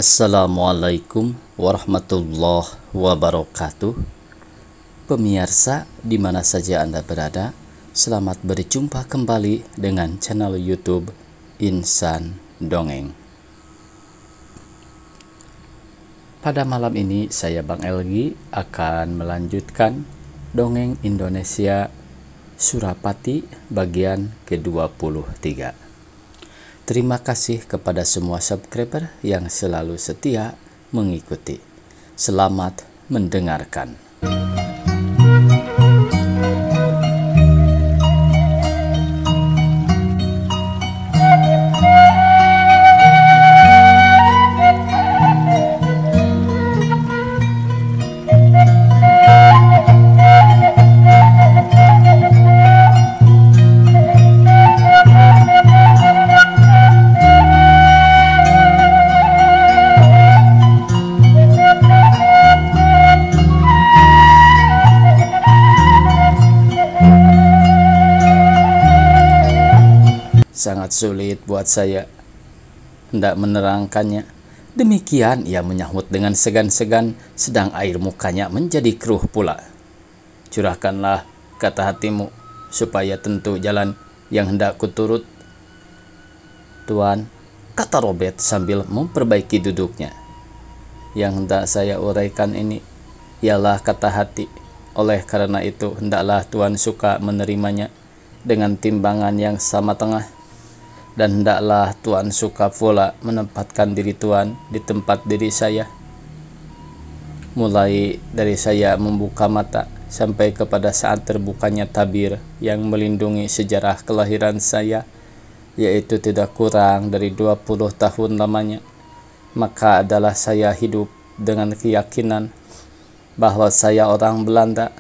Assalamualaikum warahmatullahi wabarakatuh. Pemirsa di mana saja Anda berada, selamat berjumpa kembali dengan channel YouTube Insan Dongeng. Pada malam ini saya Bang Elgi akan melanjutkan dongeng Indonesia Surapati bagian ke-23. Terima kasih kepada semua subscriber yang selalu setia mengikuti. Selamat mendengarkan. Sangat sulit buat saya hendak menerangkannya. Demikian ia menyahut dengan segan-segan, sedang air mukanya menjadi keruh pula. Curahkanlah, kata hatimu, supaya tentu jalan yang hendak kuturut. Tuan, kata Robert sambil memperbaiki duduknya. Yang hendak saya uraikan ini ialah kata hati. Oleh karena itu hendaklah Tuan suka menerimanya dengan timbangan yang sama tengah. Dan hendaklah Tuan suka pula menempatkan diri Tuan di tempat diri saya. Mulai dari saya membuka mata sampai kepada saat terbukanya tabir yang melindungi sejarah kelahiran saya, yaitu tidak kurang dari 20 tahun lamanya, maka adalah saya hidup dengan keyakinan bahwa saya orang Belanda,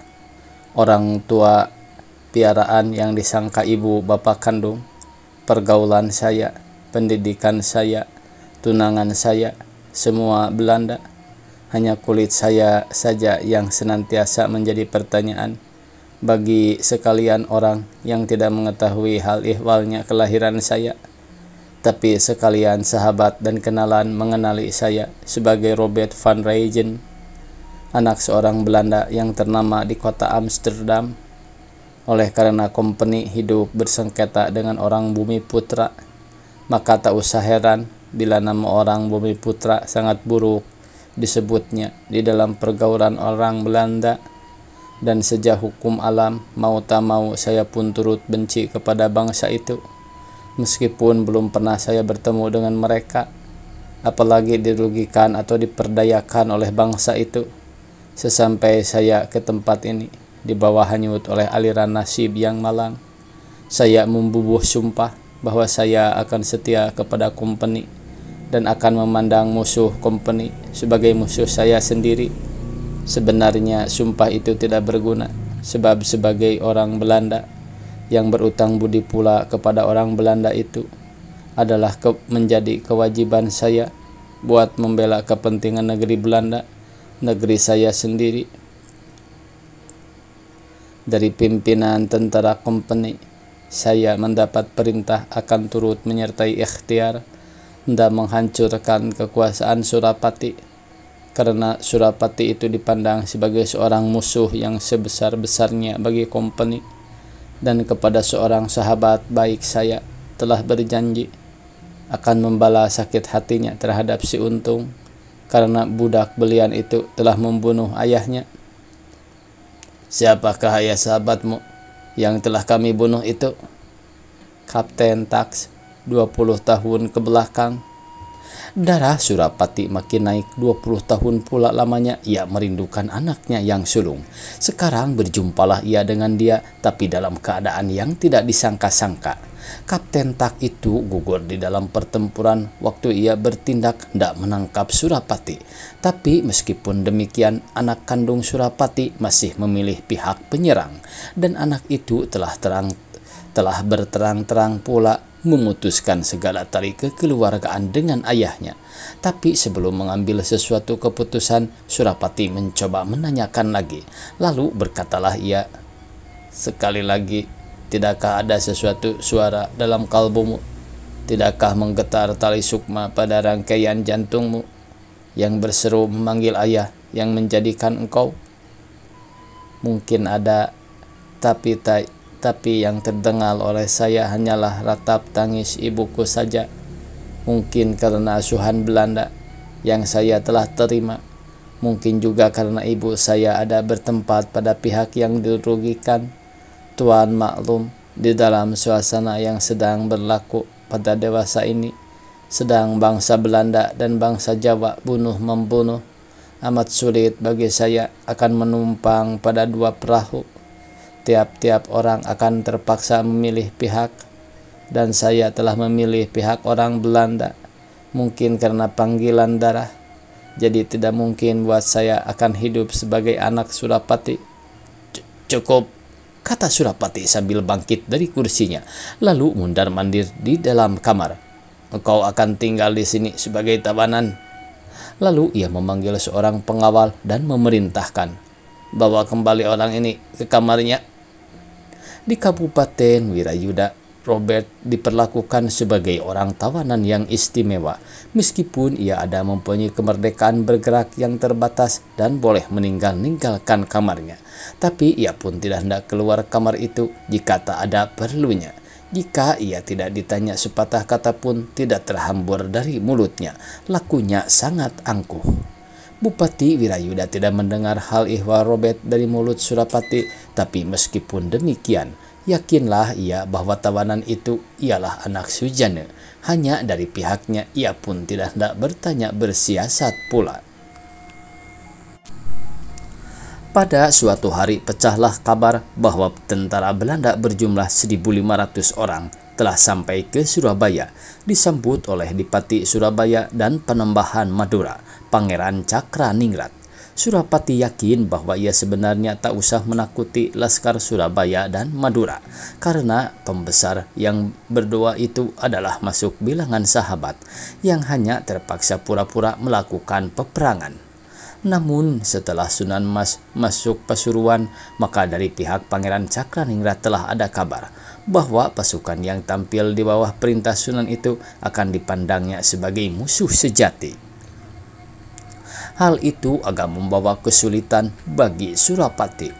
orang tua piaraan yang disangka ibu bapak kandung. Pergaulan saya, pendidikan saya, tunangan saya, semua Belanda. Hanya kulit saya saja yang senantiasa menjadi pertanyaan bagi sekalian orang yang tidak mengetahui hal ihwalnya kelahiran saya. Tapi sekalian sahabat dan kenalan mengenali saya sebagai Robert van Reygen, anak seorang Belanda yang ternama di kota Amsterdam. Oleh karena company hidup bersengketa dengan orang Bumi Putra, maka tak usah heran bila nama orang Bumi Putra sangat buruk disebutnya di dalam pergaulan orang Belanda. Dan sejak hukum alam, mau tak mau saya pun turut benci kepada bangsa itu, meskipun belum pernah saya bertemu dengan mereka, apalagi dirugikan atau diperdayakan oleh bangsa itu. Sesampai saya ke tempat ini, di bawah hanyut oleh aliran nasib yang malang, saya membubuh sumpah bahwa saya akan setia kepada company dan akan memandang musuh company sebagai musuh saya sendiri. Sebenarnya sumpah itu tidak berguna, sebab sebagai orang Belanda yang berutang budi pula kepada orang Belanda itu adalah menjadi kewajiban saya buat membela kepentingan negeri Belanda, negeri saya sendiri. Dari pimpinan tentara company, saya mendapat perintah akan turut menyertai ikhtiar hendak menghancurkan kekuasaan Surapati, karena Surapati itu dipandang sebagai seorang musuh yang sebesar-besarnya bagi company. Dan kepada seorang sahabat baik saya telah berjanji akan membalas sakit hatinya terhadap si Untung, karena budak belian itu telah membunuh ayahnya. Siapakah ayah sahabatmu yang telah kami bunuh itu? Kapten Tax, 20 tahun ke belakang. Darah Surapati makin naik. 20 tahun pula lamanya ia merindukan anaknya yang sulung. Sekarang berjumpalah ia dengan dia, tapi dalam keadaan yang tidak disangka-sangka. Kapten Tak itu gugur di dalam pertempuran waktu ia bertindak hendak menangkap Surapati. Tapi meskipun demikian, anak kandung Surapati masih memilih pihak penyerang, dan anak itu telah berterang-terang pula memutuskan segala tali kekeluargaan dengan ayahnya. Tapi sebelum mengambil sesuatu keputusan, Surapati mencoba menanyakan lagi. Lalu berkatalah ia, "Sekali lagi, tidakkah ada sesuatu suara dalam kalbumu? Tidakkah menggetar tali sukma pada rangkaian jantungmu?" yang berseru memanggil ayah yang menjadikan engkau? Mungkin ada, tapi yang terdengar oleh saya hanyalah ratap tangis ibuku saja. Mungkin karena asuhan Belanda yang saya telah terima. Mungkin juga karena ibu saya ada bertempat pada pihak yang dirugikan. Tuan maklum, di dalam suasana yang sedang berlaku pada dewasa ini, sedang bangsa Belanda dan bangsa Jawa bunuh-membunuh, amat sulit bagi saya akan menumpang pada dua perahu. Tiap-tiap orang akan terpaksa memilih pihak, dan saya telah memilih pihak orang Belanda. Mungkin karena panggilan darah, jadi tidak mungkin buat saya akan hidup sebagai anak Surapati. Cukup, kata Surapati sambil bangkit dari kursinya, lalu mundar-mandir di dalam kamar. Engkau akan tinggal di sini sebagai tawanan. Lalu ia memanggil seorang pengawal dan memerintahkan, bawa kembali orang ini ke kamarnya. Di Kabupaten Wirayuda, Robert diperlakukan sebagai orang tawanan yang istimewa, meskipun ia ada mempunyai kemerdekaan bergerak yang terbatas dan boleh meninggalkan kamarnya. Tapi ia pun tidak hendak keluar kamar itu jika tak ada perlunya. Jika ia tidak ditanya sepatah kata pun tidak terhambur dari mulutnya. Lakunya sangat angkuh. Bupati Wirayuda tidak mendengar hal ihwal Robert dari mulut Surapati, tapi meskipun demikian, yakinlah ia bahwa tawanan itu ialah anak Sujana. Hanya dari pihaknya ia pun tidak hendak bertanya bersiasat pula. Pada suatu hari pecahlah kabar bahwa tentara Belanda berjumlah 1.500 orang telah sampai ke Surabaya, disambut oleh Dipati Surabaya dan Penembahan Madura, Pangeran Cakraningrat. Surapati yakin bahwa ia sebenarnya tak usah menakuti Laskar Surabaya dan Madura, karena pembesar yang berdoa itu adalah masuk bilangan sahabat yang hanya terpaksa pura-pura melakukan peperangan. Namun setelah Sunan Mas masuk Pasuruan, maka dari pihak Pangeran Cakraningrat telah ada kabar bahwa pasukan yang tampil di bawah perintah Sunan itu akan dipandangnya sebagai musuh sejati. Hal itu agak membawa kesulitan bagi Surapati.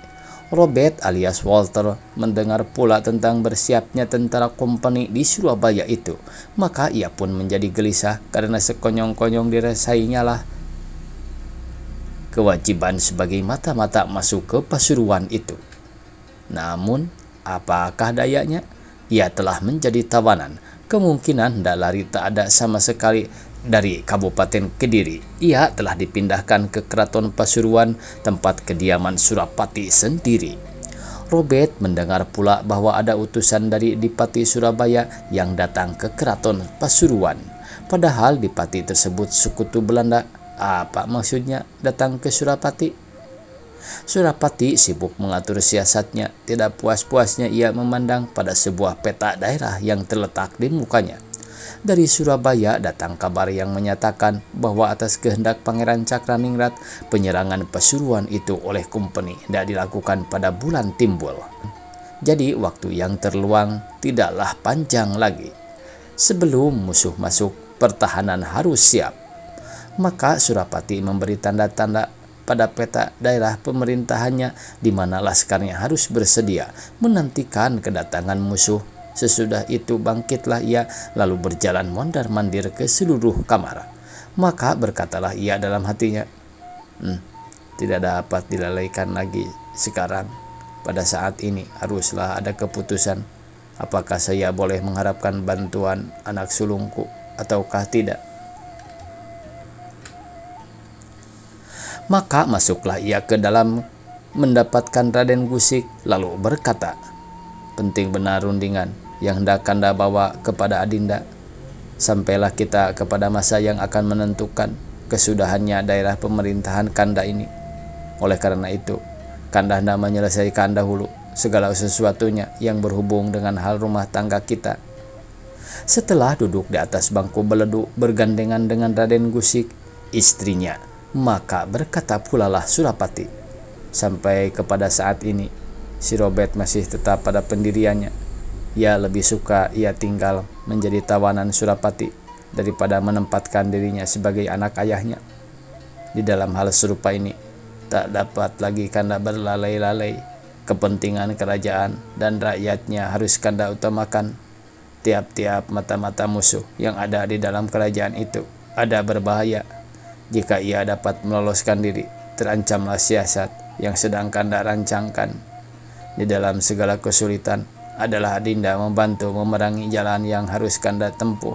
Robert alias Walter mendengar pula tentang bersiapnya tentara kompani di Surabaya itu, maka ia pun menjadi gelisah karena sekonyong-konyong dirasainya lah kewajiban sebagai mata-mata masuk ke Pasuruan itu. Namun, apakah dayanya? Ia telah menjadi tawanan. Kemungkinan hendak lari tak ada sama sekali dari Kabupaten Kediri. Ia telah dipindahkan ke Keraton Pasuruan, tempat kediaman Surapati sendiri. Robert mendengar pula bahwa ada utusan dari Dipati Surabaya yang datang ke Keraton Pasuruan. Padahal Dipati tersebut sekutu Belanda. Apa maksudnya datang ke Surapati? Surapati sibuk mengatur siasatnya. Tidak puas-puasnya ia memandang pada sebuah peta daerah yang terletak di mukanya. Dari Surabaya datang kabar yang menyatakan bahwa atas kehendak Pangeran Cakraningrat, penyerangan Pasuruan itu oleh kompeni tidak dilakukan pada bulan Timbul. Jadi waktu yang terluang tidaklah panjang lagi. Sebelum musuh masuk, pertahanan harus siap. Maka Surapati memberi tanda-tanda pada peta daerah pemerintahannya di mana laskarnya harus bersedia menantikan kedatangan musuh. Sesudah itu bangkitlah ia lalu berjalan mondar-mandir ke seluruh kamar. Maka berkatalah ia dalam hatinya, tidak dapat dilalaikan lagi sekarang. Pada saat ini haruslah ada keputusan. Apakah saya boleh mengharapkan bantuan anak sulungku ataukah tidak? Maka masuklah ia ke dalam mendapatkan Raden Gusik, lalu berkata, penting benar rundingan yang hendak Kanda bawa kepada Adinda. Sampailah kita kepada masa yang akan menentukan kesudahannya daerah pemerintahan Kanda ini. Oleh karena itu, Kanda hendak menyelesaikan dahulu segala sesuatunya yang berhubung dengan hal rumah tangga kita. Setelah duduk di atas bangku beleduk bergandengan dengan Raden Gusik, istrinya, maka berkata pulalah Surapati, sampai kepada saat ini, si Robert masih tetap pada pendiriannya. Ia lebih suka ia tinggal menjadi tawanan Surapati daripada menempatkan dirinya sebagai anak ayahnya. Di dalam hal serupa ini, tak dapat lagi Kanda berlalai-lalai. Kepentingan kerajaan dan rakyatnya harus Kanda utamakan. Tiap-tiap mata-mata musuh yang ada di dalam kerajaan itu ada berbahaya. Jika ia dapat meloloskan diri, terancamlah siasat yang sedang Kanda rancangkan. Di dalam segala kesulitan adalah Adinda membantu memerangi jalan yang harus Kanda tempuh.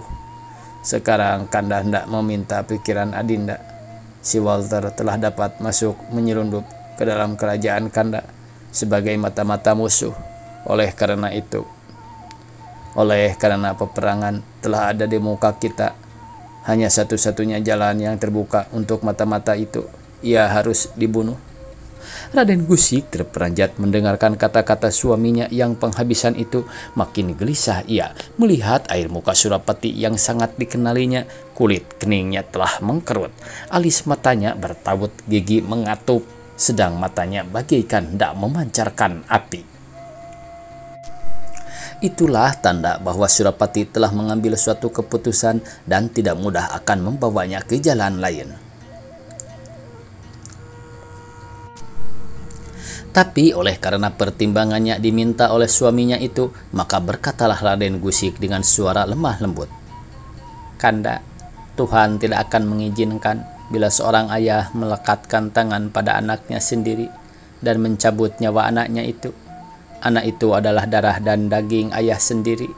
Sekarang Kanda hendak meminta pikiran Adinda. Si Walter telah dapat masuk menyelundup ke dalam kerajaan Kanda sebagai mata-mata musuh. Oleh karena peperangan telah ada di muka kita, hanya satu-satunya jalan yang terbuka untuk mata-mata itu, ia harus dibunuh. Raden Gusik terperanjat mendengarkan kata-kata suaminya yang penghabisan itu. Makin gelisah ia melihat air muka Surapati yang sangat dikenalinya. Kulit keningnya telah mengkerut, alis matanya bertaut, gigi mengatup, sedang matanya bagaikan hendak memancarkan api. Itulah tanda bahwa Surapati telah mengambil suatu keputusan dan tidak mudah akan membawanya ke jalan lain. Tapi oleh karena pertimbangannya diminta oleh suaminya itu, maka berkatalah Raden Gusik dengan suara lemah lembut, "Kanda, Tuhan tidak akan mengizinkan bila seorang ayah melekatkan tangan pada anaknya sendiri dan mencabut nyawa anaknya itu. Anak itu adalah darah dan daging ayah sendiri."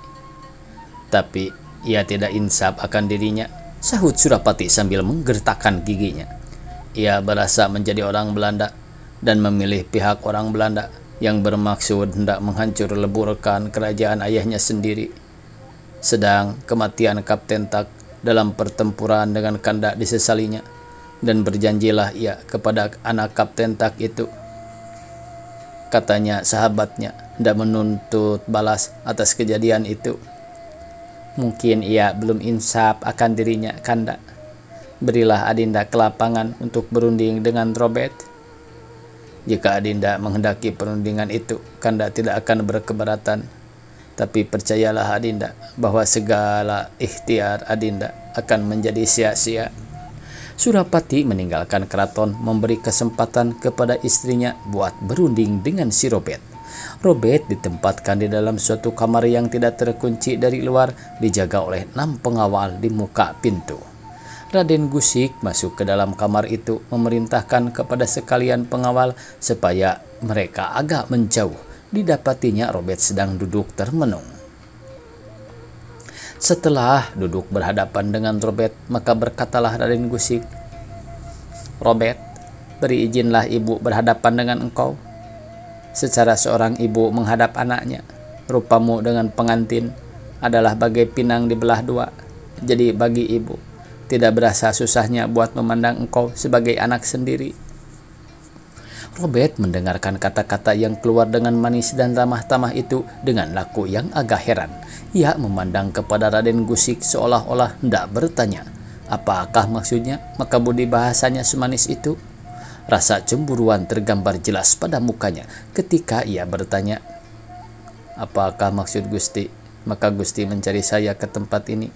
"Tapi ia tidak insaf akan dirinya," sahut Surapati sambil menggertakkan giginya. "Ia berasa menjadi orang Belanda dan memilih pihak orang Belanda yang bermaksud hendak menghancur leburkan kerajaan ayahnya sendiri. Sedang kematian Kapten Tak dalam pertempuran dengan Kanda disesalinya, dan berjanjilah ia kepada anak Kapten Tak itu. Katanya sahabatnya hendak menuntut balas atas kejadian itu. Mungkin ia belum insaf akan dirinya, Kanda. Berilah Adinda kelapangan untuk berunding dengan Robert. Jika Adinda menghendaki perundingan itu, Kanda tidak akan berkeberatan. Tapi percayalah Adinda bahwa segala ikhtiar Adinda akan menjadi sia-sia." Surapati meninggalkan keraton, memberi kesempatan kepada istrinya buat berunding dengan si Robert. Robert ditempatkan di dalam suatu kamar yang tidak terkunci dari luar, dijaga oleh 6 pengawal di muka pintu. Raden Gusik masuk ke dalam kamar itu, memerintahkan kepada sekalian pengawal supaya mereka agak menjauh. Didapatinya Robert sedang duduk termenung. Setelah duduk berhadapan dengan Robert, maka berkatalah Raden Gusik, "Robert, beri izinlah ibu berhadapan dengan engkau. Secara seorang ibu menghadap anaknya, rupamu dengan pengantin adalah bagai pinang dibelah dua. Jadi bagi ibu tidak berasa susahnya buat memandang engkau sebagai anak sendiri." Robert mendengarkan kata-kata yang keluar dengan manis dan ramah tamah itu dengan laku yang agak heran. Ia memandang kepada Raden Gusik seolah-olah hendak bertanya, apakah maksudnya maka budi bahasanya semanis itu. Rasa cemburuan tergambar jelas pada mukanya ketika ia bertanya, "Apakah maksud Gusti? Maka Gusti mencari saya ke tempat ini.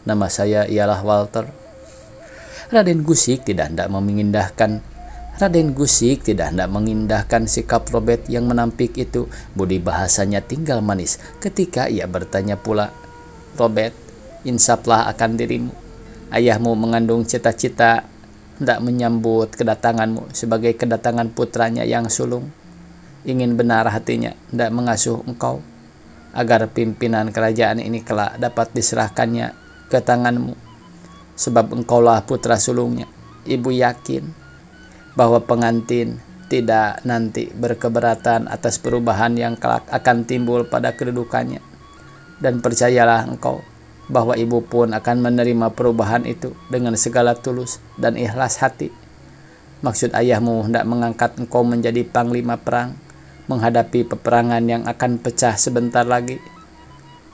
Nama saya ialah Walter." Raden Gusik tidak hendak mengindahkan sikap Robert yang menampik itu. Budi bahasanya tinggal manis ketika ia bertanya pula, "Robert, insaflah akan dirimu. Ayahmu mengandung cita-cita hendak menyambut kedatanganmu sebagai kedatangan putranya yang sulung. Ingin benar hatinya hendak mengasuh engkau, agar pimpinan kerajaan ini kelak dapat diserahkannya ke tanganmu. Sebab engkaulah putra sulungnya. Ibu yakin bahwa pengantin tidak nanti berkeberatan atas perubahan yang kelak akan timbul pada kedudukannya. Dan percayalah engkau bahwa ibu pun akan menerima perubahan itu dengan segala tulus dan ikhlas hati. Maksud ayahmu hendak mengangkat engkau menjadi panglima perang, menghadapi peperangan yang akan pecah sebentar lagi.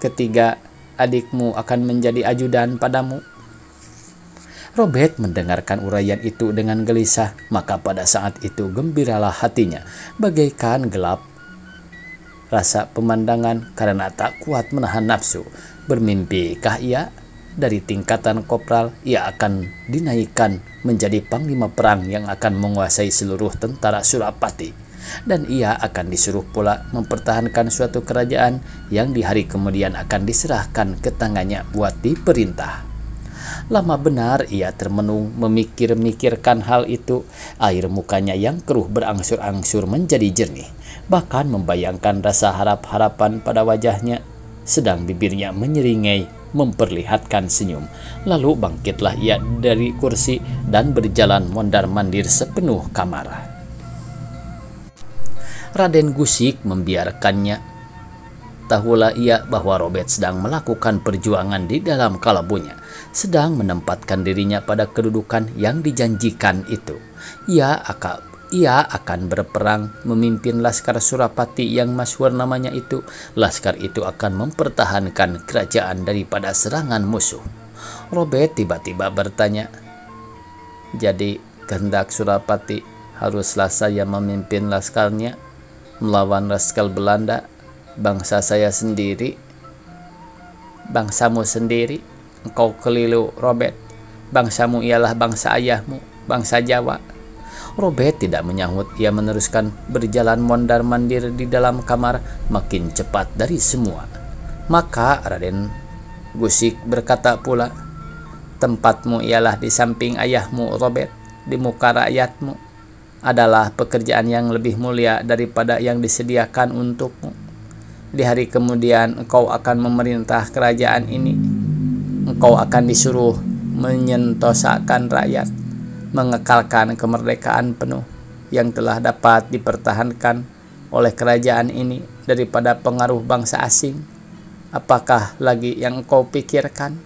Ketiga, adikmu akan menjadi ajudan padamu." Robert mendengarkan uraian itu dengan gelisah, maka pada saat itu gembiralah hatinya, bagaikan gelap rasa pemandangan karena tak kuat menahan nafsu. Bermimpikah ia? Dari tingkatan kopral, ia akan dinaikkan menjadi panglima perang yang akan menguasai seluruh tentara Surapati. Dan ia akan disuruh pula mempertahankan suatu kerajaan yang di hari kemudian akan diserahkan ke tangannya buat diperintah. Lama benar ia termenung memikir-mikirkan hal itu. Air mukanya yang keruh berangsur-angsur menjadi jernih, bahkan membayangkan rasa harap-harapan pada wajahnya. Sedang bibirnya menyeringai memperlihatkan senyum. Lalu bangkitlah ia dari kursi dan berjalan mondar-mandir sepenuh kamar. Raden Gusik membiarkannya. Tahulah ia bahwa Robert sedang melakukan perjuangan di dalam kalabunya, sedang menempatkan dirinya pada kedudukan yang dijanjikan itu. Ia akan berperang memimpin Laskar Surapati yang masyhur namanya itu. Laskar itu akan mempertahankan kerajaan daripada serangan musuh. Robert tiba-tiba bertanya, "Jadi kehendak Surapati haruslah saya memimpin laskarnya melawan Laskar Belanda, bangsa saya sendiri?" "Bangsamu sendiri? Engkau keliru, Robert. Bangsamu ialah bangsa ayahmu, bangsa Jawa." Robert tidak menyahut. Ia meneruskan berjalan mondar-mandir di dalam kamar makin cepat dari semua. Maka Raden Gusik berkata pula, "Tempatmu ialah di samping ayahmu, Robert, di muka rakyatmu. Adalah pekerjaan yang lebih mulia daripada yang disediakan untukmu. Di hari kemudian engkau akan memerintah kerajaan ini. Engkau akan disuruh menyentosakan rakyat, mengekalkan kemerdekaan penuh yang telah dapat dipertahankan oleh kerajaan ini daripada pengaruh bangsa asing. Apakah lagi yang engkau pikirkan?"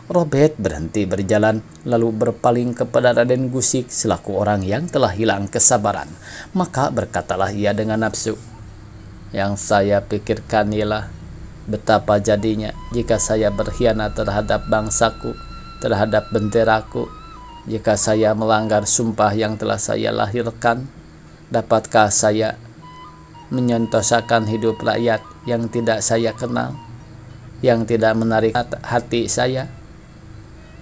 Robert berhenti berjalan, lalu berpaling kepada Raden Gusik selaku orang yang telah hilang kesabaran. Maka berkatalah ia dengan nafsu, "Yang saya pikirkan ialah betapa jadinya jika saya berkhianat terhadap bangsaku, terhadap benderaku, jika saya melanggar sumpah yang telah saya lahirkan. Dapatkah saya menyentosakan hidup rakyat yang tidak saya kenal, yang tidak menarik hati saya?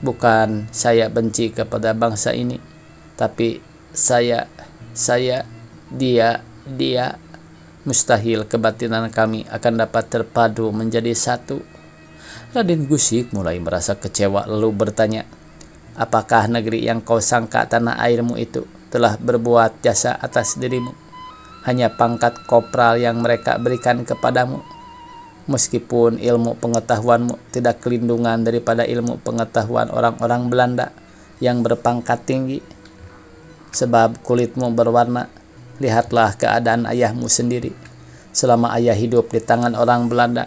Bukan saya benci kepada bangsa ini, tapi dia, mustahil kebatinan kami akan dapat terpadu menjadi satu." Raden Gusik mulai merasa kecewa lalu bertanya, "Apakah negeri yang kau sangka tanah airmu itu telah berbuat jasa atas dirimu? Hanya pangkat kopral yang mereka berikan kepadamu, meskipun ilmu pengetahuanmu tidak kelindungan daripada ilmu pengetahuan orang-orang Belanda yang berpangkat tinggi. Sebab kulitmu berwarna, lihatlah keadaan ayahmu sendiri selama ayah hidup di tangan orang Belanda,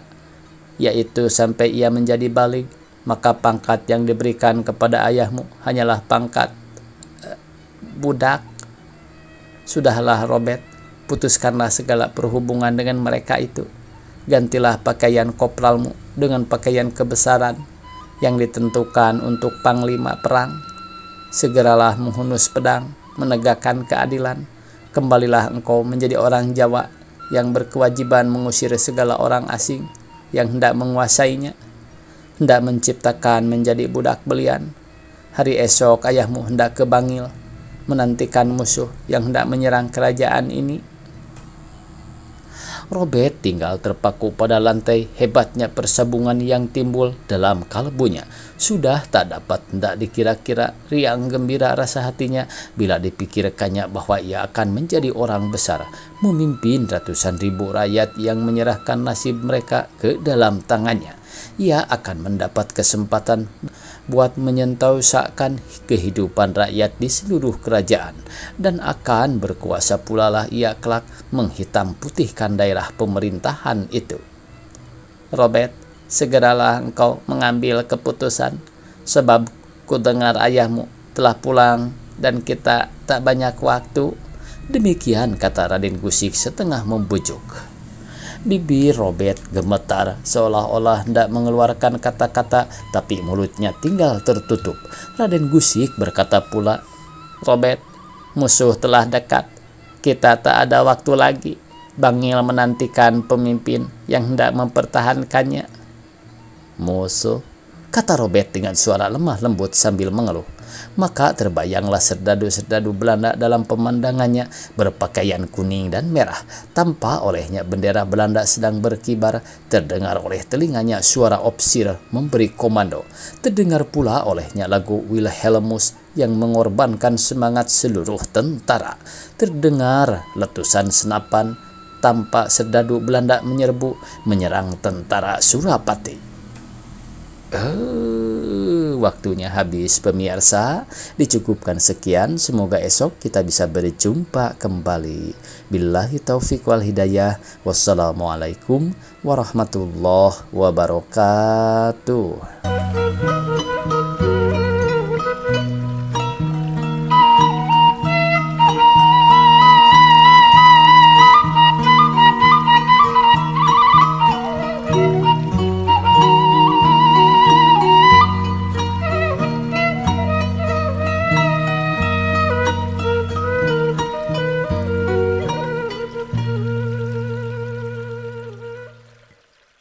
yaitu sampai ia menjadi balig. Maka pangkat yang diberikan kepada ayahmu hanyalah pangkat budak. Sudahlah, Robert, putuskanlah segala perhubungan dengan mereka itu. Gantilah pakaian kopralmu dengan pakaian kebesaran yang ditentukan untuk panglima perang. Segeralah menghunus pedang, menegakkan keadilan. Kembalilah engkau menjadi orang Jawa yang berkewajiban mengusir segala orang asing yang hendak menguasainya, hendak menciptakan menjadi budak belian. Hari esok ayahmu hendak ke Bangil, menantikan musuh yang hendak menyerang kerajaan ini." Robert tinggal terpaku pada lantai. Hebatnya persambungan yang timbul dalam kalbunya. Sudah tak dapat hendak dikira-kira. Riang gembira rasa hatinya bila dipikirkannya bahwa ia akan menjadi orang besar, memimpin ratusan ribu rakyat yang menyerahkan nasib mereka ke dalam tangannya. Ia akan mendapat kesempatan buat menyentausakan kehidupan rakyat di seluruh kerajaan, dan akan berkuasa pula lah ia kelak menghitam putihkan daerah pemerintahan itu. "Robert, segeralah engkau mengambil keputusan, sebab ku dengar ayahmu telah pulang dan kita tak banyak waktu." Demikian kata Raden Gusik setengah membujuk. Bibir Robert gemetar seolah-olah hendak mengeluarkan kata-kata, tapi mulutnya tinggal tertutup. Raden Gusik berkata pula, "Robert, musuh telah dekat. Kita tak ada waktu lagi. Bangil menantikan pemimpin yang hendak mempertahankannya." "Musuh? kata Robert dengan suara lemah lembut sambil mengeluh. Maka terbayanglah serdadu-serdadu Belanda dalam pemandangannya berpakaian kuning dan merah. Tanpa olehnya bendera Belanda sedang berkibar. Terdengar oleh telinganya suara opsir memberi komando. Terdengar pula olehnya lagu Wilhelmus yang mengorbankan semangat seluruh tentara. Terdengar letusan senapan. Tampak serdadu Belanda menyerang tentara Surapati. Waktunya habis pemirsa, dicukupkan sekian, semoga esok kita bisa berjumpa kembali. Billahi taufiq wal hidayah, wassalamualaikum warahmatullahi wabarakatuh.